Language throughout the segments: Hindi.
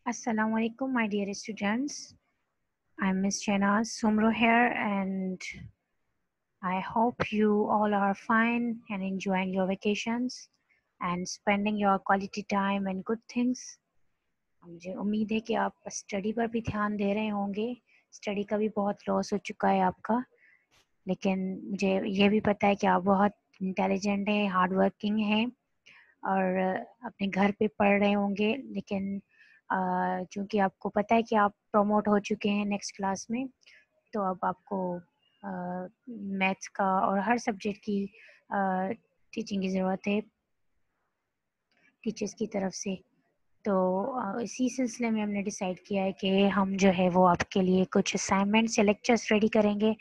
Assalamu alaikum, my dear students. I'm Miss Shahnaz Sumro here, and I hope you all are fine and enjoying your vacations and spending your quality time and good things. मुझे उम्मीद है कि आप स्टडी पर भी ध्यान दे रहे होंगे। स्टडी का भी बहुत लॉस हो चुका है आपका, लेकिन मुझे ये भी पता है कि आप बहुत इंटेलिजेंट हैं, हार्ड वर्किंग हैं और अपने घर पे पढ़ रहे होंगे। लेकिन चूँकि आपको पता है कि आप प्रमोट हो चुके हैं नेक्स्ट क्लास में, तो अब आपको मैथ्स का और हर सब्जेक्ट की टीचिंग की ज़रूरत है टीचर्स की तरफ से। तो इसी सिलसिले में हमने डिसाइड किया है कि हम जो है वो आपके लिए कुछ असाइनमेंट्स या लेक्चर्स रेडी करेंगे,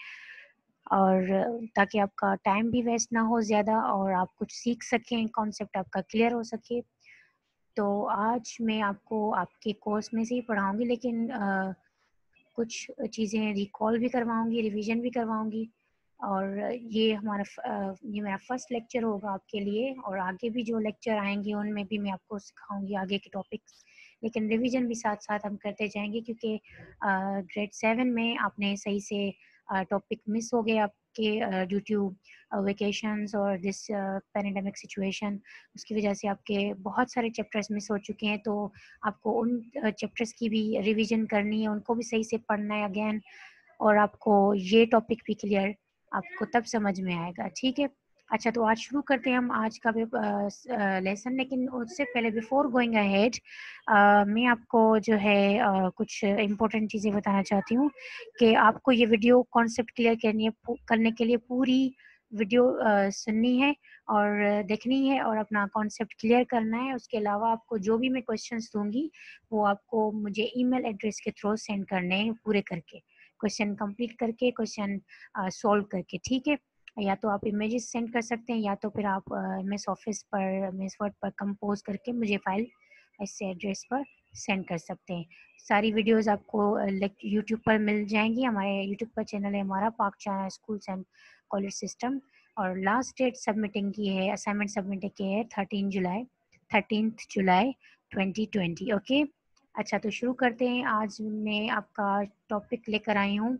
और ताकि आपका टाइम भी वेस्ट ना हो ज़्यादा और आप कुछ सीख सकें, कॉन्सेप्ट आपका क्लियर हो सके। तो आज मैं आपको आपके कोर्स में से ही पढ़ाऊँगी, लेकिन कुछ चीज़ें रिकॉल भी करवाऊँगी, रिवीजन भी करवाऊँगी। और ये मेरा फर्स्ट लेक्चर होगा आपके लिए, और आगे भी जो लेक्चर आएँगे उनमें भी मैं आपको सिखाऊँगी आगे के टॉपिक्स। लेकिन रिवीजन भी साथ-साथ हम करते जाएँगे, क्योंकि ग्रेड 7 में आपने सही से टॉपिक मिस हो गए आपके ड्यू टू वेकेशंस और दिस पैंडेमिक सिचुएशन। उसकी वजह से आपके बहुत सारे चैप्टर्स मिस हो चुके हैं, तो आपको उन चैप्टर्स की भी रिवीजन करनी है, उनको भी सही से पढ़ना है अगेन, और आपको ये टॉपिक भी क्लियर आपको तब समझ में आएगा। ठीक है? अच्छा, तो आज शुरू करते हैं हम आज का लेसन। लेकिन उससे पहले बिफोर गोइंग अहेड मैं आपको जो है कुछ इम्पोर्टेंट चीज़ें बताना चाहती हूँ कि आपको ये वीडियो कॉन्सेप्ट क्लियर करने के लिए पूरी वीडियो सुननी है और देखनी है और अपना कॉन्सेप्ट क्लियर करना है। उसके अलावा आपको जो भी मैं क्वेश्चंस दूंगी वो आपको मुझे ईमेल एड्रेस के थ्रू सेंड करने हैं, पूरे करके, क्वेश्चन कंप्लीट करके, क्वेश्चन सॉल्व करके। ठीक है? या तो आप इमेजेस सेंड कर सकते हैं, या तो फिर आप एमएस ऑफिस पर, एमएस वर्ड पर कंपोज करके मुझे फाइल ऐसे एड्रेस पर सेंड कर सकते हैं। सारी वीडियोस आपको यूट्यूब पर मिल जाएंगी। हमारे यूट्यूब पर चैनल है हमारा, पाक चाना स्कूल्स एंड कॉलेज सिस्टम, और लास्ट डेट सबमिटिंग की है, असाइनमेंट सबमिट की है 13 जुलाई 2020। ओके, अच्छा तो शुरू करते हैं। आज मैं आपका टॉपिक लेकर आई हूँ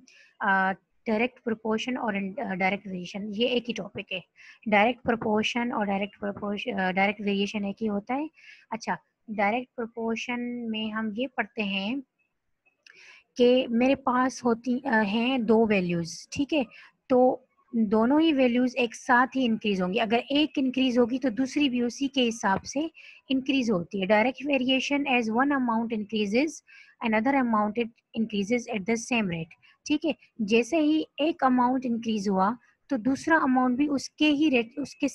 डायरेक्ट प्रोपोर्शन और डायरेक्ट वेरिएशन। ये एक ही टॉपिक है। डायरेक्ट प्रोपोर्शन और डायरेक्ट वेरिएशन एक ही होता है। अच्छा, डायरेक्ट प्रोपोर्शन में हम ये पढ़ते हैं कि मेरे पास होती हैं दो वैल्यूज़। ठीक है? तो दोनों ही वैल्यूज़ एक साथ ही इंक्रीज़ होंगी। अगर एक इंक्रीज़ होगी तो दूसरी भी उसी के हिसाब से इंक्रीज़ होती है। Direct variation as one amount increases, another amount it increases at the same rate. ठीक है? जैसे ही एक अमाउंट इंक्रीज़ हुआ तो दूसरा अमाउंट भी उसके ही रेट, उसके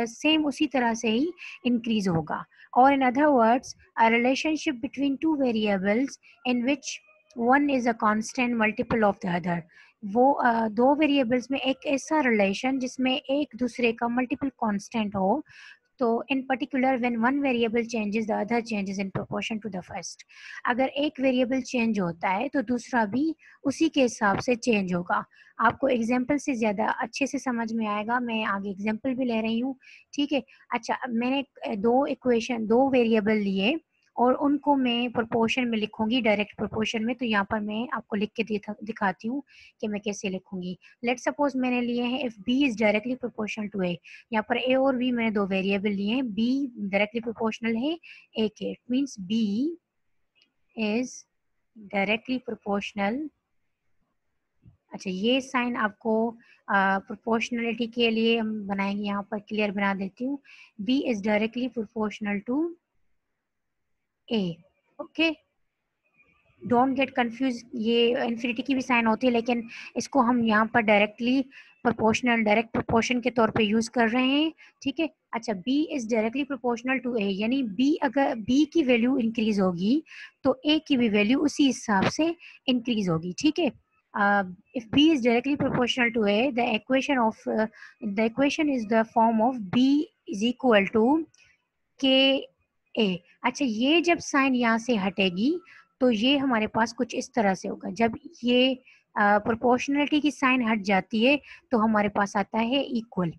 सेम उसी तरह से ही इंक्रीज़ होगा। और in other words, a relationship between two variables in which one is a constant multiple of the other. वो दो वेरिएबल्स में एक ऐसा रिलेशन जिसमें एक दूसरे का मल्टीपल कांस्टेंट हो। तो in particular when one variable changes the other changes in proportion to the first. अगर एक वेरिएबल चेंज होता है तो दूसरा भी उसी के हिसाब से चेंज होगा। आपको एग्जाम्पल से ज़्यादा अच्छे से समझ में आएगा, मैं आगे एग्जाम्पल भी ले रही हूँ। ठीक है? अच्छा, मैंने दो वेरिएबल लिए और उनको मैं प्रोपोर्शन में लिखूंगी, डायरेक्ट प्रोपोर्शन में। तो यहाँ पर मैं आपको लिख के दिखाती हूँ कि मैं कैसे लिखूंगी। लेट सपोज मैंने लिए हैं if B is directly proportional to A. यहाँ पर ए और बी मैंने दो वेरिएबल लिए हैं। बी डायरेक्टली प्रोपोर्शनल है ए के, it means b is directly proportional. अच्छा, ये साइन आपको प्रोपोर्शनलिटी के लिए हम बनाएंगे, यहाँ पर क्लियर बना देती हूँ। B is directly proportional to a. Okay, don't get confuse, ये इन्फिनिटी की भी साइन होती है, लेकिन इसको हम यहाँ पर डायरेक्टली प्रोपोर्शनल, डायरेक्ट प्रोपोर्शन के तौर पे यूज कर रहे हैं। ठीक है? अच्छा, b is directly proportional to a, यानी b, अगर b की वैल्यू इंक्रीज होगी तो a की भी वैल्यू उसी हिसाब से इंक्रीज होगी। ठीक है? if b is directly proportional to a, the equation is the form of b is equal to k a। अच्छा, ये जब साइन यहाँ से हटेगी तो ये हमारे पास कुछ इस तरह से होगा। जब ये प्रोपोर्शनलिटी की साइन हट जाती है तो हमारे पास आता है इक्वल।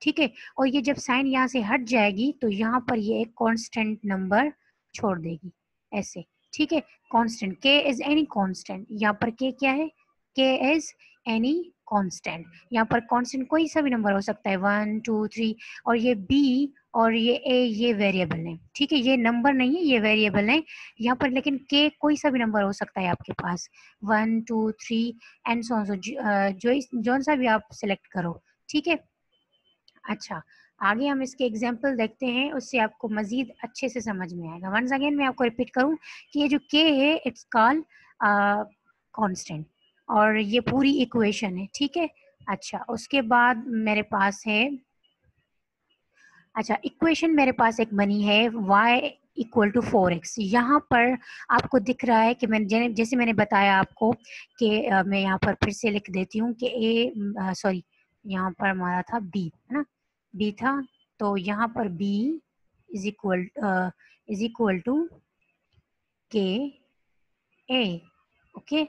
ठीक है? और ये जब साइन यहाँ से हट जाएगी तो यहाँ पर ये एक कांस्टेंट नंबर छोड़ देगी, ऐसे। ठीक है। Constant, k is any constant, यहाँ पर k क्या है, k इज एनी कांस्टेंट। यहाँ पर कांस्टेंट कोई सा भी नंबर हो सकता है, 1 2 3, और ये b और ये a ये वेरिएबल है, ठीक है, ये नंबर नहीं है, ये वेरिएबल है यहाँ पर। लेकिन k कोई सा भी नंबर हो सकता है आपके पास, 1 2 3 एंड सो ऑन, जो सा भी आप सिलेक्ट करो, ठीक है। अच्छा, आगे हम इसके एग्जाम्पल देखते हैं, उससे आपको मजीद अच्छे से समझ में आएगा। वंस अगेन मैं आपको रिपीट करूं कि ये जो k है इट्स कॉल्ड कांस्टेंट, और ये पूरी इक्वेशन है, ठीक है। अच्छा, उसके बाद मेरे पास है, अच्छा इक्वेशन मेरे पास एक बनी है y इक्वल टू 4x। यहाँ पर आपको दिख रहा है कि मैंने जैसे मैंने बताया आपको कि मैं यहाँ पर फिर से लिख देती हूँ कि सॉरी, यहाँ पर हमारा था b, है ना, b था, तो यहाँ पर b is equal to k a, okay.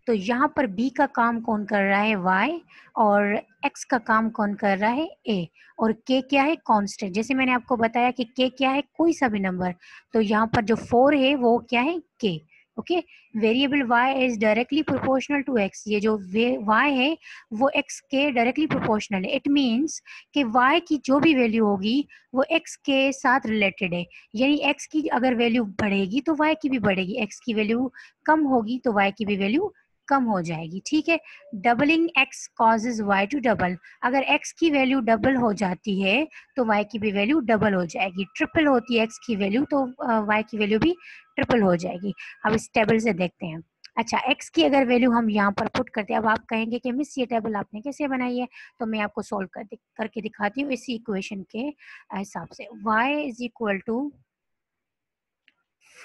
तो यहाँ पर b का काम कौन कर रहा है, y, और x का काम कौन कर रहा है, a, और k क्या है, कांस्टेंट। जैसे मैंने आपको बताया कि k क्या है, कोई सा भी नंबर, तो यहाँ पर जो 4 है वो क्या है, k, okay. Variable y is directly proportional to x, ये जो y है वो x के डायरेक्टली प्रोपोर्शनल है। इट मीन्स कि y की जो भी वैल्यू होगी वो x के साथ रिलेटेड है, यानी x की अगर वैल्यू बढ़ेगी तो y की भी बढ़ेगी, x की वैल्यू कम होगी तो y की भी वैल्यू कम हो जाएगी, ठीक है। Doubling x causes y to double, अगर x की वैल्यू डबल हो जाती है तो y की भी वैल्यू डबल हो जाएगी। ट्रिपल होती है x की वैल्यू तो y की वैल्यू भी ट्रिपल हो जाएगी। अब इस टेबल से देखते हैं। अच्छा, x की अगर वैल्यू हम यहाँ पर पुट करते हैं, अब आप कहेंगे कि मिस ये टेबल आपने कैसे बनाई है, तो मैं आपको सॉल्व करके दिखाती हूँ इसी इक्वेशन के हिसाब से। y is equal to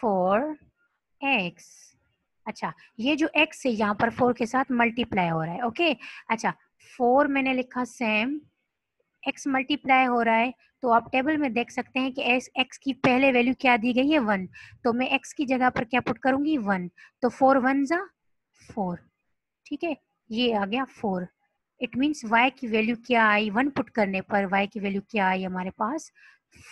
4x, अच्छा ये जो x है यहाँ पर 4 के साथ मल्टीप्लाई हो रहा है, ओके। अच्छा, 4 मैंने लिखा सेम, x मल्टीप्लाई हो रहा है, तो आप टेबल में देख सकते हैं कि x की पहले वैल्यू क्या दी गई है, 1, तो मैं x की जगह पर क्या पुट करूंगी, 1, तो 4 1 जा 4, ठीक है, ये आ गया 4। इट मीन्स y की वैल्यू क्या आई, 1 पुट करने पर y की वैल्यू क्या आई हमारे पास,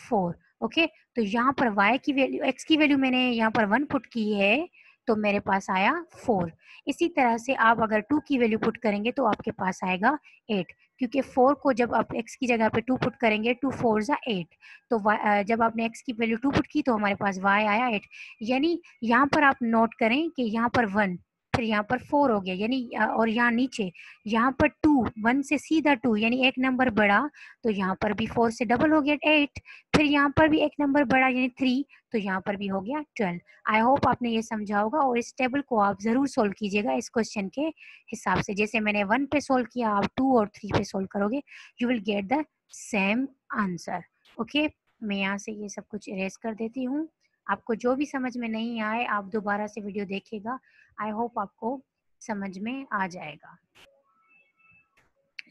4, ओके। तो यहाँ पर y की वैल्यू, x की वैल्यू मैंने यहाँ पर 1 पुट की है तो मेरे पास आया 4। इसी तरह से आप अगर 2 की वैल्यू पुट करेंगे तो आपके पास आएगा 8, क्योंकि 4 को जब आप x की जगह पे 2 पुट करेंगे 2 4 जा 8, तो जब आपने x की वैल्यू 2 पुट की तो हमारे पास y आया 8। यानी यहाँ पर आप नोट करें कि यहाँ पर 1, फिर यहाँ पर 4 हो गया, यानी और यहाँ नीचे यहाँ पर 2, 1 से सीधा 2, यानी एक नंबर बढ़ा, तो यहाँ पर भी 4 से डबल हो गया 8, फिर यहाँ पर भी एक नंबर बढ़ा यानी 3, तो यहाँ पर भी हो गया 12। आई होप आपने ये समझा होगा, और इस टेबल को आप जरूर सोल्व कीजिएगा इस क्वेश्चन के हिसाब से। जैसे मैंने 1 पे सोल्व किया, आप 2 और 3 पे सोल्व करोगे, you will get the same answer, okay. मैं यहाँ से ये सब कुछ इरेज कर देती हूँ। आपको जो भी समझ में नहीं आए आप दोबारा से वीडियो देखिएगा, आई होप आपको समझ में आ जाएगा।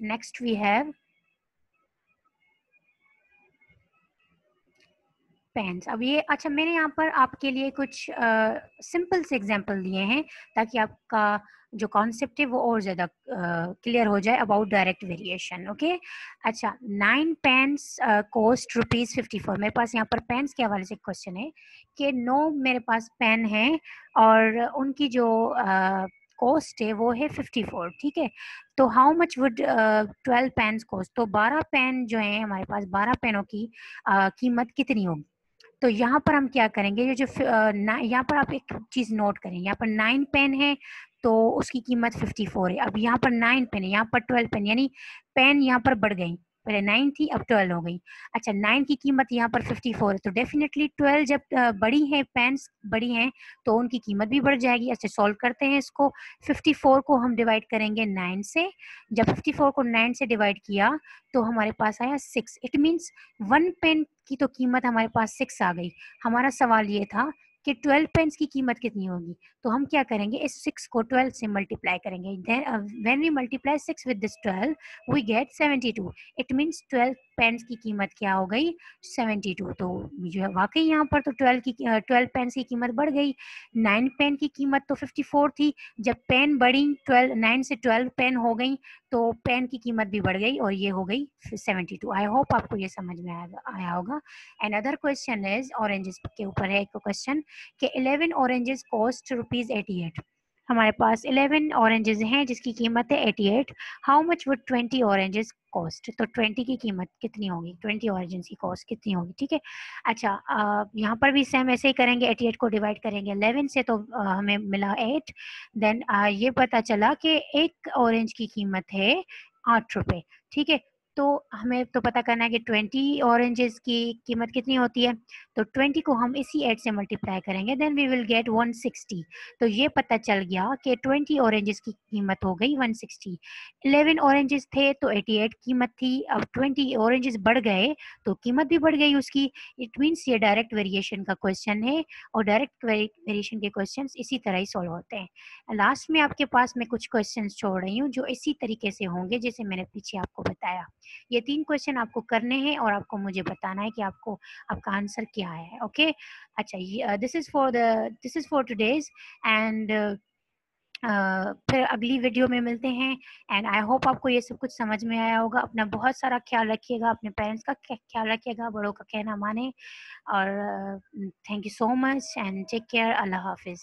Next we have pens. अब ये, अच्छा मैंने यहाँ पर आपके लिए कुछ सिंपल से एग्जांपल दिए हैं ताकि आपका जो कॉन्सेप्ट है वो और ज़्यादा क्लियर हो जाए अबाउट डायरेक्ट वेरिएशन, ओके। अच्छा, 9 पेन्स कॉस्ट ₹54। मेरे पास यहाँ पर पेन्स के हवाले से क्वेश्चन है कि 9 मेरे पास पेन है और उनकी जो कॉस्ट है वो है 54, ठीक है। तो how much would 12 pens cost, तो 12 पेन जो है हमारे पास, 12 पेनों की कीमत कितनी होगी। तो यहाँ पर हम क्या करेंगे, ये जो यहाँ पर आप एक चीज नोट करें, यहाँ पर 9 पेन है तो उसकी कीमत 54 है। अब यहाँ पर 9 पेन है, यहाँ पर 12 पेन, यानी पेन यहाँ पर बढ़ गई, पहले 9 थी अब 12 हो गई। अच्छा, 9 की कीमत यहाँ पर 54 है, तो डेफिनेटली 12 जब बड़ी है, पेन्स बड़ी हैं, तो उनकी कीमत भी बढ़ जाएगी। अच्छा, सॉल्व करते हैं इसको। 54 को हम डिवाइड करेंगे 9 से, जब 54 को 9 से डिवाइड किया तो हमारे पास आया 6। इट मीन्स 1 पेन की तो कीमत हमारे पास 6 आ गई। हमारा सवाल ये था कि 12 पेन्स की कीमत कितनी होगी, तो हम क्या करेंगे, इस 6 को 12 से मल्टीप्लाई करेंगे। When we multiply 6 with this 12 we get 72। It means 12 pens की कीमत क्या हो गई, 72। तो जो है वाकई यहाँ पर तो 12 पेन्स की कीमत बढ़ गई। 9 पेन की कीमत तो 54 थी, जब पेन बढ़ी 12, 9 से 12 पेन हो गई तो पेन की कीमत भी बढ़ गई और ये हो गई 72। आई होप आपको ये समझ में आया होगा। And other question is oranges के ऊपर है एक क्वेश्चन कि 11 ऑरेंजेस कॉस्ट ₹88। हमारे पास 11 ऑरेंजेस हैं जिसकी कीमत है 88। How much would 20 oranges cost? तो 20 की कीमत कितनी होगी, 20 ऑरेंजेस की कॉस्ट कितनी होगी, ठीक है। अच्छा, यहाँ पर भी सेम ऐसे ही करेंगे, 88 को डिवाइड करेंगे 11 से तो हमें मिला 8। देन ये पता चला कि एक ऑरेंज की कीमत है ₹8, ठीक है। तो हमें तो पता करना है कि 20 ऑरेंजेस की कीमत कितनी होती है। तो 20 को हम इसी 8 से मल्टीप्लाई करेंगे, देन वी विल गेट 160। तो ये पता चल गया कि 20 ऑरेंजेस की कीमत हो गई 160। 11 ऑरेंजेस थे तो 88 कीमत थी, अब 20 ऑरेंजेस बढ़ गए तो कीमत भी बढ़ गई उसकी। इट मीन्स ये डायरेक्ट वेरिएशन का क्वेश्चन है और डायरेक्ट वेरिएशन के क्वेश्चंस इसी तरह ही सॉल्व होते हैं। लास्ट में आपके पास मैं कुछ क्वेश्चंस छोड़ रही हूँ जो इसी तरीके से होंगे जैसे मैंने पीछे आपको बताया। ये 3 क्वेश्चन आपको करने हैं और आपको मुझे बताना है कि आपको आपका आंसर क्या है। ओके, अच्छा, this is for today's and फिर अगली वीडियो में मिलते हैं। एंड आई होप आपको ये सब कुछ समझ में आया होगा। अपना बहुत सारा ख्याल रखिएगा, अपने पेरेंट्स का ख्याल रखिएगा, बड़ों का कहना माने। और thank you so much and take care. अल्लाह हाफिज़।